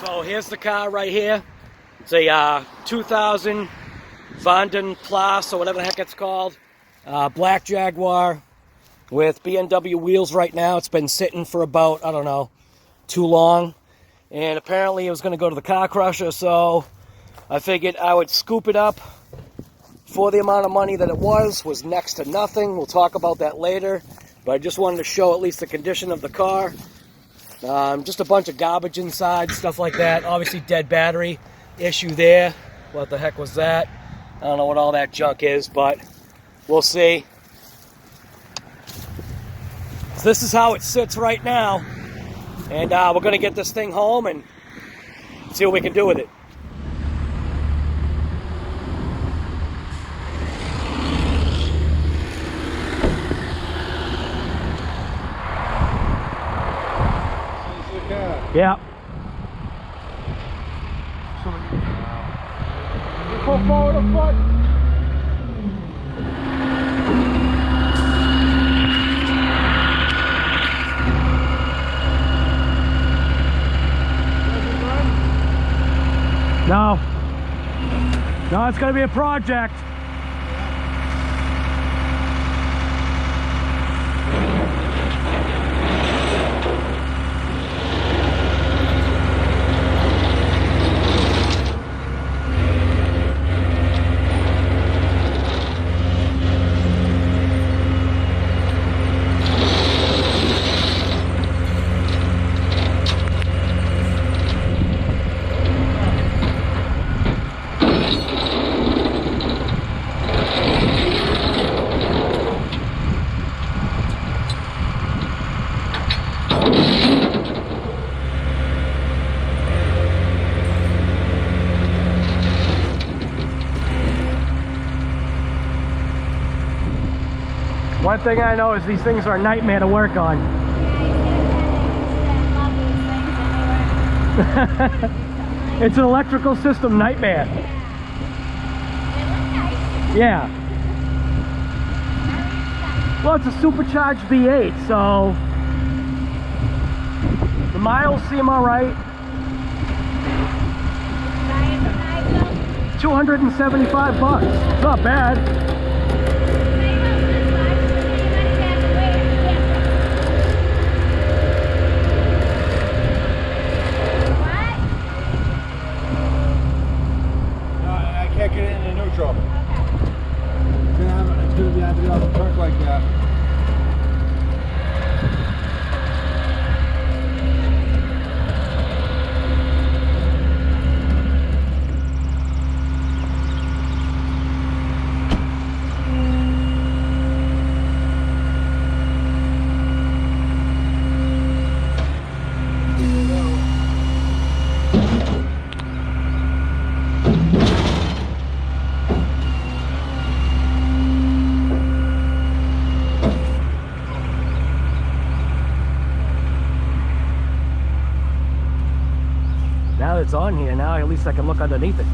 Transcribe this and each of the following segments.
So here's the car right here. It's a 2000 Vanden Plas, or whatever the heck it's called. Black Jaguar with BMW wheels right now. It's been sitting for about, I don't know, too long. And apparently it was going to go to the car crusher, so I figured I would scoop it up for the amount of money that it was next to nothing. We'll talk about that later. But I just wanted to show at least the condition of the car. Just a bunch of garbage inside, stuff like that. Obviously dead battery issue there. What the heck was that? I don't know what all that junk is, but we'll see. So this is how it sits right now. And we're going to get this thing home and see what we can do with it. Yeah. Pull forward a foot. No. No, it's going to be a project. One thing I know is these things are a nightmare to work on. It's an electrical system nightmare. Yeah. Well, it's a supercharged V8, so the miles seem all right. 275 bucks. It's not bad. Get it in the neutral. Okay. It's gonna be have to be off the truck like that. Now that it's on here, now at least I can look underneath it.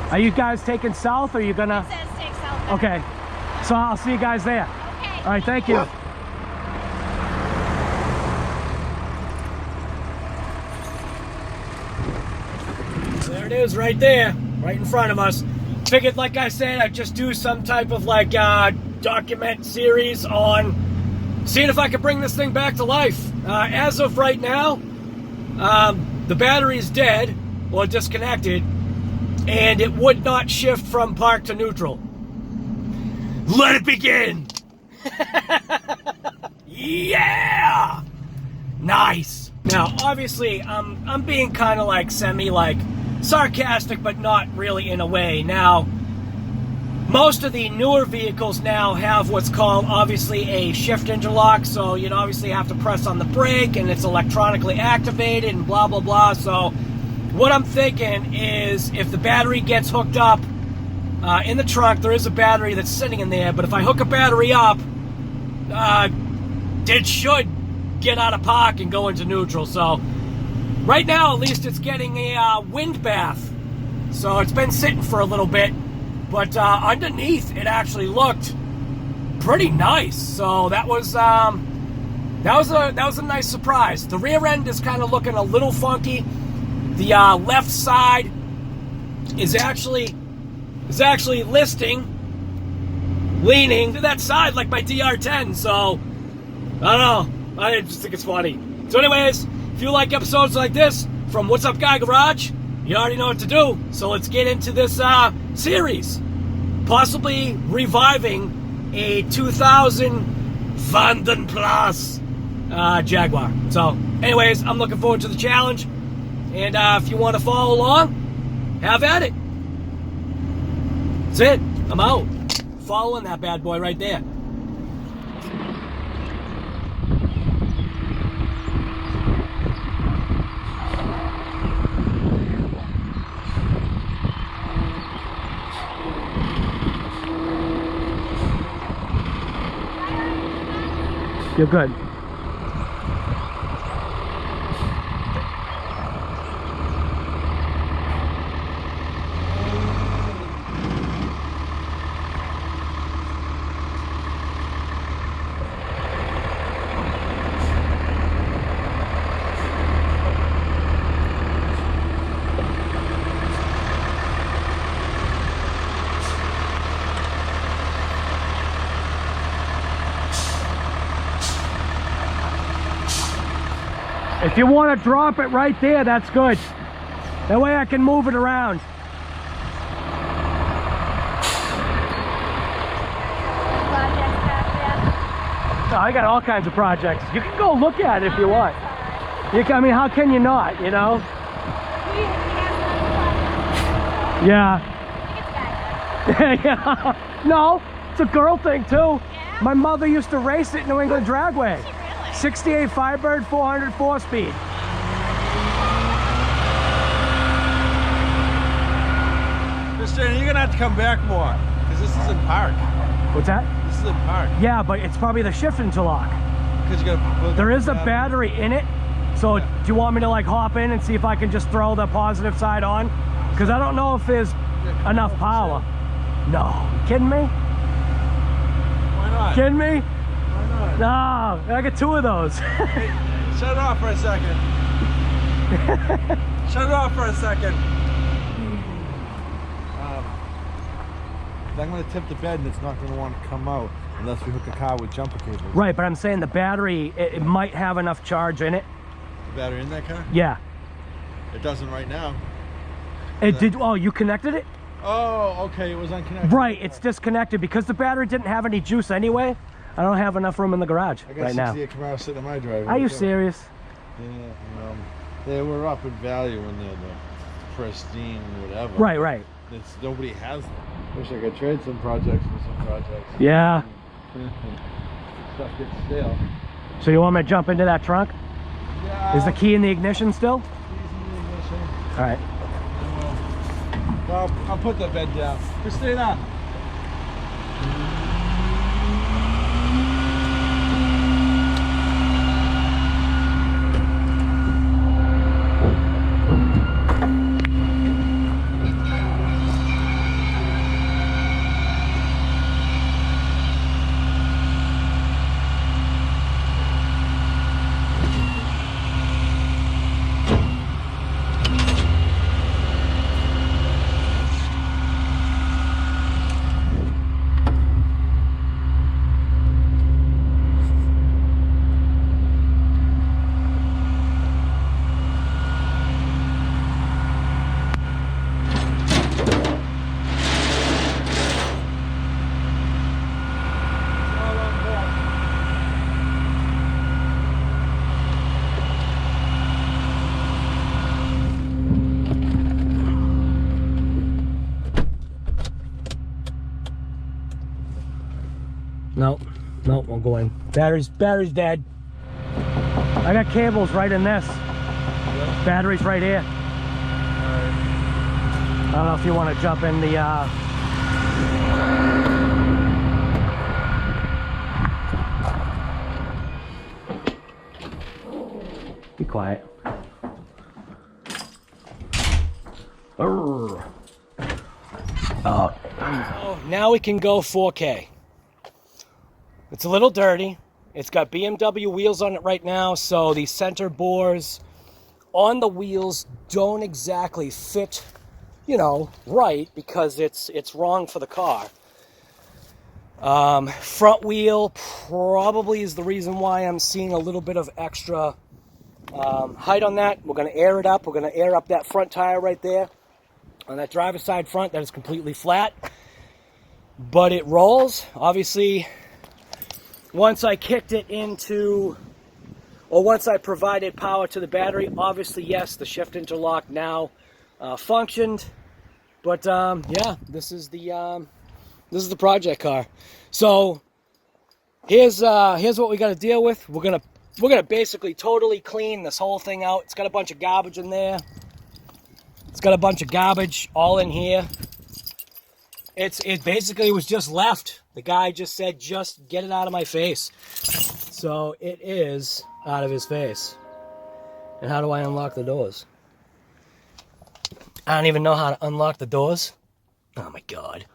Are you guys taking south, or are you gonna? It says take south. Okay, so I'll see you guys there. Okay. All right, thank you. So there it is, right there, right in front of us. Figured, like I said, I'd just do some type of like document series on seeing if I could bring this thing back to life. As of right now, the battery's dead or disconnected, and it would not shift from park to neutral. Let it begin! Yeah! Nice! Now, obviously, I'm being kind of like sarcastic, but not really in a way. Now, most of the newer vehicles now have what's called, obviously, a shift interlock, so you'd obviously have to press on the brake, and it's electronically activated, and blah, blah, blah. So what I'm thinking is, if the battery gets hooked up in the trunk, there is a battery that's sitting in there, but if I hook a battery up, it should get out of park and go into neutral. So right now, at least, it's getting a wind bath. So it's been sitting for a little bit. But underneath, it actually looked pretty nice. So that was a nice surprise. The rear end is kind of looking a little funky. The left side is actually leaning to that side like my DR10. So I don't know. I just think it's funny. So anyways, if you like episodes like this from What's Up Guy Garage, you already know what to do. So let's get into this series. Possibly reviving a 2000 Vanden Plas Jaguar. So anyways, I'm looking forward to the challenge. And if you want to follow along, have at it. That's it. I'm out. Following that bad boy right there. You're good. If you want to drop it right there, that's good. That way I can move it around. No, I got all kinds of projects. You can go look at it if you want. I mean, how can you not, you know? Yeah. Yeah. No, it's a girl thing too. My mother used to race it in New England Dragway. 68 Firebird, 400 4-speed. Mister, you're gonna have to come back more, because this is in park. What's that? This is in park. Yeah, but it's probably the shift interlock. Because you gotta. There is a battery in it. So do you want me to like hop in and see if I can just throw the positive side on? Because I don't know if there's enough power. No, you kidding me? Why not? Kidding me? Why not? No, I got two of those. Hey, shut it off for a second. Shut it off for a second. I'm going to tip the bed and it's not going to want to come out unless we hook a car with jumper cables. Right, but I'm saying the battery, it might have enough charge in it. The battery in that car? Yeah. It doesn't right now. It did. Oh, you connected it? Oh, okay. It was unconnected. Right, it's disconnected because the battery didn't have any juice anyway. I don't have enough room in the garage right now. I got 68 Camaro sitting in my driveway. Are you serious? Yeah, they were up in value when they're the pristine whatever. Right, right. Nobody has them. Wish I could trade some projects for some projects. Yeah. Stuff gets stale. So you want me to jump into that trunk? Yeah. Is the key in the ignition still? Keys in the ignition. All right. Well, I'll put the bed down. Christina. Nope, nope, won't go in. Battery's dead. I got cables right in this. Yeah. Battery's right here. Alright. I don't know if you want to jump in the Be quiet. Oh. So now we can go 4K. It's a little dirty. It's got BMW wheels on it right now, so the center bores on the wheels don't exactly fit, you know, right, because it's wrong for the car. Front wheel probably is the reason why I'm seeing a little bit of extra height on that. We're going to air it up. We're going to air up that front tire right there. On that driver's side front, that is completely flat. But it rolls. Obviously, once I kicked it into, or once I provided power to the battery, obviously, yes, the shift interlock now functioned. But yeah, this is the project car. So here's what we got to deal with. We're gonna basically totally clean this whole thing out. It's got a bunch of garbage in there. It's got a bunch of garbage all in here. It basically was just left. The guy just said, just get it out of my face. So it is out of his face. And how do I unlock the doors? I don't even know how to unlock the doors. Oh my God.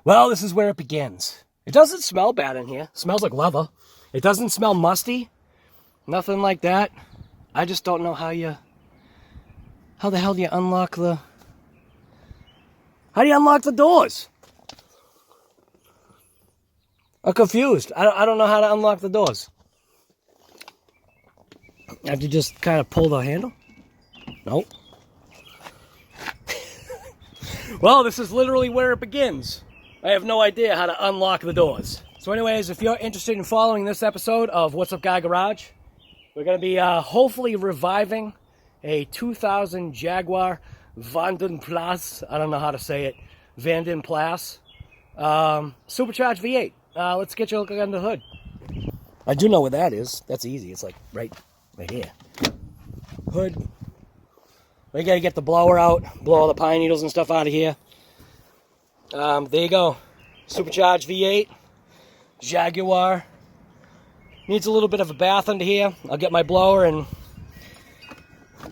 Well, this is where it begins. It doesn't smell bad in here. It smells like leather. It doesn't smell musty. Nothing like that. I just don't know how the hell do you unlock the... How do you unlock the doors? I'm confused. I don't know how to unlock the doors. I have to just kind of pull the handle? Nope. Well, this is literally where it begins. I have no idea how to unlock the doors. So anyways, if you're interested in following this episode of What's Up Guy Garage, we're going to be hopefully reviving a 2000 Jaguar Vanden Plas. I don't know how to say it. Vanden Plas. Supercharged V8. Let's get you a look under the hood. I do know where that is. That's easy. It's like right here. Hood. We got to get the blower out. Blow all the pine needles and stuff out of here. There you go. Supercharged V8. Jaguar. Needs a little bit of a bath under here. I'll get my blower and...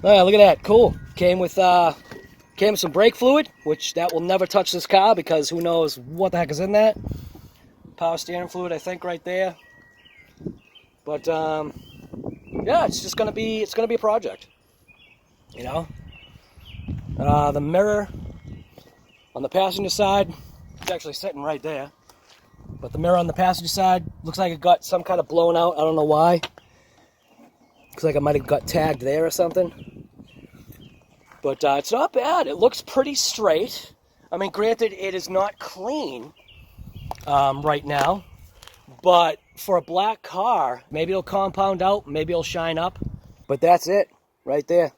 Oh, look at that. Cool. Came with some brake fluid, which that will never touch this car because who knows what the heck is in that. Power steering fluid, I think, right there. But yeah, it's just gonna be a project. You know? The mirror on the passenger side, it's actually sitting right there. But the mirror on the passenger side looks like it got some kind of blown out. I don't know why. Looks like it might have got tagged there or something. But it's not bad. It looks pretty straight. I mean, granted, it is not clean right now. But for a black car, maybe it'll compound out. Maybe it'll shine up. But that's it right there.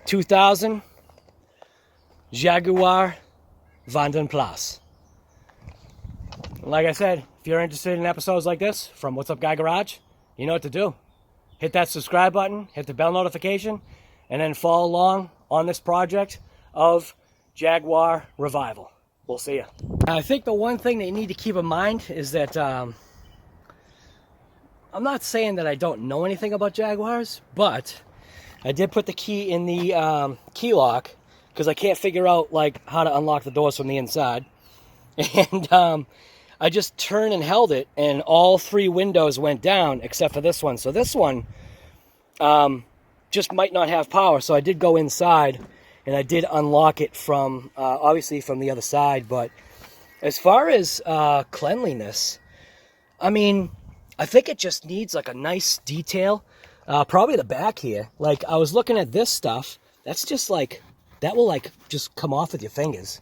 2000 Jaguar Vanden Plas. Like I said, if you're interested in episodes like this from What's Up Guy Garage, you know what to do. Hit that subscribe button, hit the bell notification, and then follow along on this project of Jaguar Revival. We'll see you. I think the one thing that you need to keep in mind is that I'm not saying that I don't know anything about Jaguars, but I did put the key in the key lock because I can't figure out like how to unlock the doors from the inside. And I just turned and held it, and all three windows went down except for this one. So this one just might not have power. So I did go inside, and I did unlock it from, obviously, from the other side. But as far as cleanliness, I mean, I think it just needs like a nice detail. Probably the back here. Like, I was looking at this stuff. That's just like, that will like just come off with your fingers.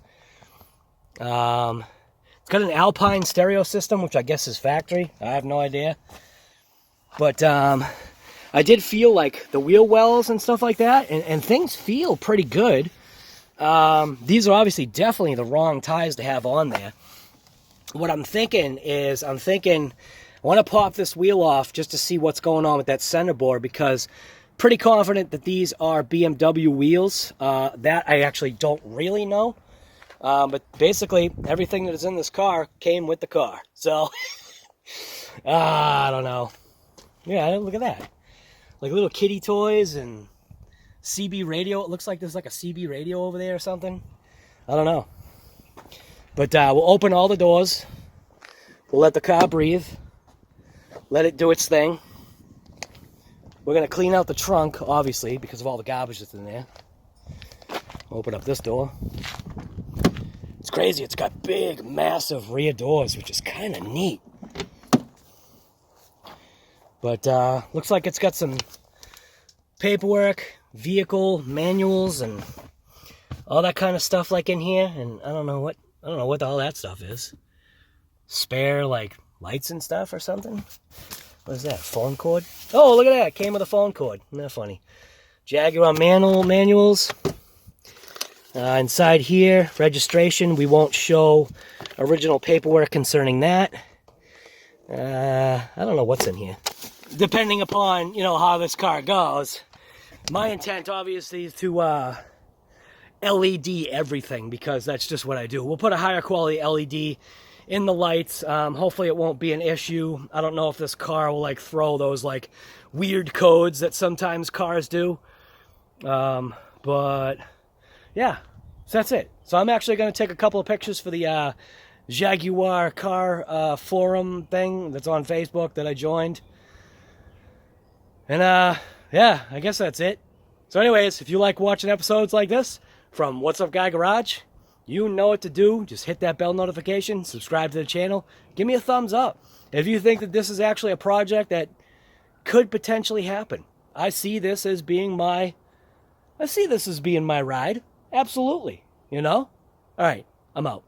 It's got an Alpine stereo system, which I guess is factory. I have no idea. But I did feel like the wheel wells and stuff like that, and things feel pretty good. These are obviously definitely the wrong tires to have on there. what I'm thinking is, I want to pop this wheel off just to see what's going on with that center board, because pretty confident that these are BMW wheels. That I actually don't really know. But basically, everything that is in this car came with the car. So, I don't know. Yeah, look at that. Like little kitty toys and CB radio. It looks like there's like a CB radio over there or something. I don't know. But we'll open all the doors. We'll let the car breathe. Let it do its thing. We're going to clean out the trunk, obviously, because of all the garbage that's in there. Open up this door. It's crazy. It's got big, massive rear doors, which is kind of neat. But looks like it's got some paperwork, vehicle manuals, and all that kind of stuff like in here. And I don't know what all that stuff is. Spare like lights and stuff or something. What is that? Phone cord? Oh, look at that! It came with a phone cord. Isn't that funny? Jaguar manuals. Inside here, registration. We won't show original paperwork concerning that. I don't know what's in here. Depending upon, how this car goes. My intent, obviously, is to LED everything, because that's just what I do. We'll put a higher quality LED in the lights. Hopefully it won't be an issue. I don't know if this car will, throw those, weird codes that sometimes cars do. But... yeah, so that's it. So I'm actually going to take a couple of pictures for the Jaguar car forum thing that's on Facebook that I joined. And yeah, I guess that's it. So anyways, if you like watching episodes like this from What's Up Guy Garage, you know what to do. Just hit that bell notification, subscribe to the channel, give me a thumbs up. If you think that this is actually a project that could potentially happen, I see this as being my ride. Absolutely, All right, I'm out.